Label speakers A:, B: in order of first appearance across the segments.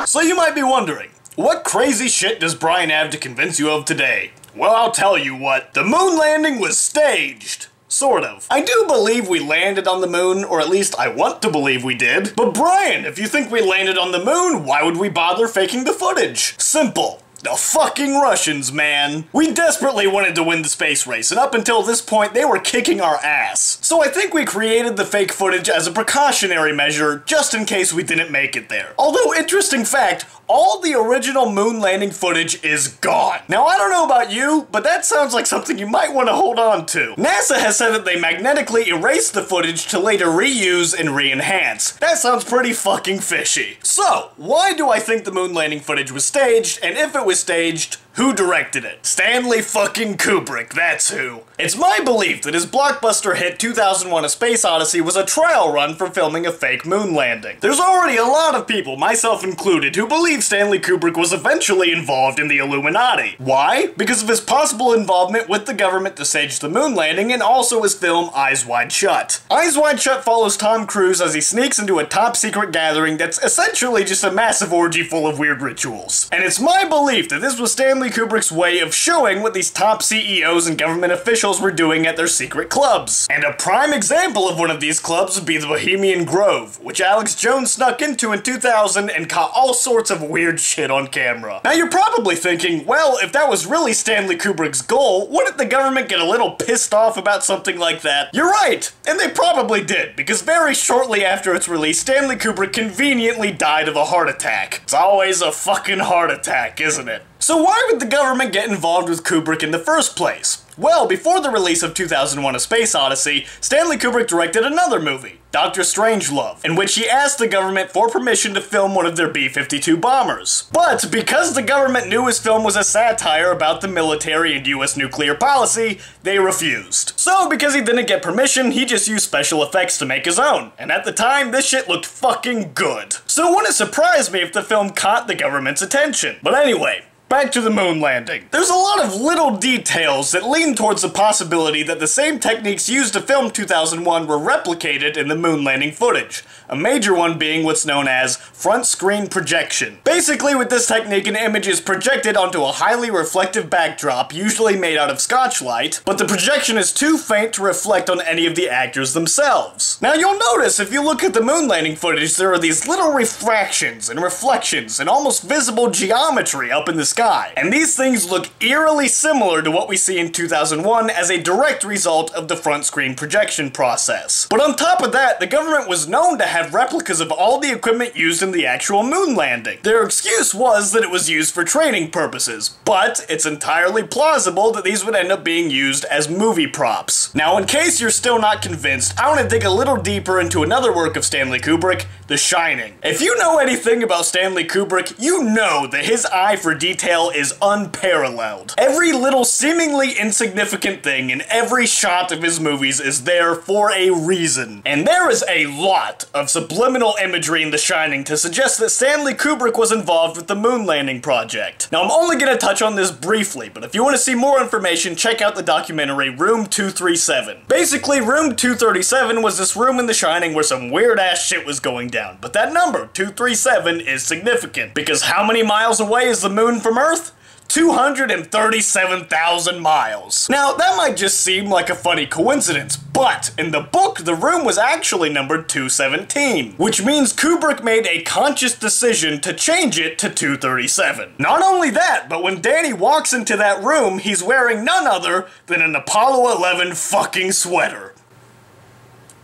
A: So you might be wondering, what crazy shit does Bryan have to convince you of today? Well, I'll tell you what, the moon landing was staged. Sort of. I do believe we landed on the moon, or at least I want to believe we did. But Bryan, if you think we landed on the moon, why would we bother faking the footage? Simple. The fucking Russians, man. We desperately wanted to win the space race, and up until this point, they were kicking our ass. So I think we created the fake footage as a precautionary measure, just in case we didn't make it there. Although, interesting fact, all the original moon landing footage is gone. Now, I don't know about you, but that sounds like something you might want to hold on to. NASA has said that they magnetically erased the footage to later reuse and re-enhance. That sounds pretty fucking fishy. So, why do I think the moon landing footage was staged, and if it was staged, who directed it? Stanley fucking Kubrick, that's who. It's my belief that his blockbuster hit 2001: A Space Odyssey was a trial run for filming a fake moon landing. There's already a lot of people, myself included, who believe Stanley Kubrick was eventually involved in the Illuminati. Why? Because of his possible involvement with the government to stage the moon landing and also his film Eyes Wide Shut. Eyes Wide Shut follows Tom Cruise as he sneaks into a top-secret gathering that's essentially just a massive orgy full of weird rituals. And it's my belief that this was Stanley Kubrick's way of showing what these top CEOs and government officials were doing at their secret clubs. And a prime example of one of these clubs would be the Bohemian Grove, which Alex Jones snuck into in 2000 and caught all sorts of weird shit on camera. Now you're probably thinking, well, if that was really Stanley Kubrick's goal, wouldn't the government get a little pissed off about something like that? You're right, and they probably did, because very shortly after its release, Stanley Kubrick conveniently died of a heart attack. It's always a fucking heart attack, isn't it? So why would the government get involved with Kubrick in the first place? Well, before the release of 2001: A Space Odyssey, Stanley Kubrick directed another movie, Dr. Strangelove, in which he asked the government for permission to film one of their B-52 bombers. But because the government knew his film was a satire about the military and US nuclear policy, they refused. So because he didn't get permission, he just used special effects to make his own. And at the time, this shit looked fucking good. So it wouldn't surprise me if the film caught the government's attention. But anyway, back to the moon landing. There's a lot of little details that lean towards the possibility that the same techniques used to film 2001 were replicated in the moon landing footage. A major one being what's known as front screen projection. Basically, with this technique, an image is projected onto a highly reflective backdrop, usually made out of Scotch light, but the projection is too faint to reflect on any of the actors themselves. Now you'll notice if you look at the moon landing footage, there are these little refractions and reflections and almost visible geometry up in the sky. And these things look eerily similar to what we see in 2001 as a direct result of the front screen projection process. But on top of that, the government was known to have replicas of all the equipment used in the actual moon landing. Their excuse was that it was used for training purposes, but it's entirely plausible that these would end up being used as movie props. Now, in case you're still not convinced, I want to dig a little deeper into another work of Stanley Kubrick, The Shining. If you know anything about Stanley Kubrick, you know that his eye for detail is unparalleled. Every little seemingly insignificant thing in every shot of his movies is there for a reason. And there is a lot of subliminal imagery in The Shining to suggest that Stanley Kubrick was involved with the moon landing project. Now I'm only going to touch on this briefly, but if you want to see more information, check out the documentary Room 237. Basically, Room 237 was this room in The Shining where some weird ass shit was going down, but that number, 237, is significant, because how many miles away is the moon from Earth? 237,000 miles. Now, that might just seem like a funny coincidence, but in the book, the room was actually numbered 217, which means Kubrick made a conscious decision to change it to 237. Not only that, but when Danny walks into that room, he's wearing none other than an Apollo 11 fucking sweater.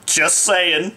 A: Just saying.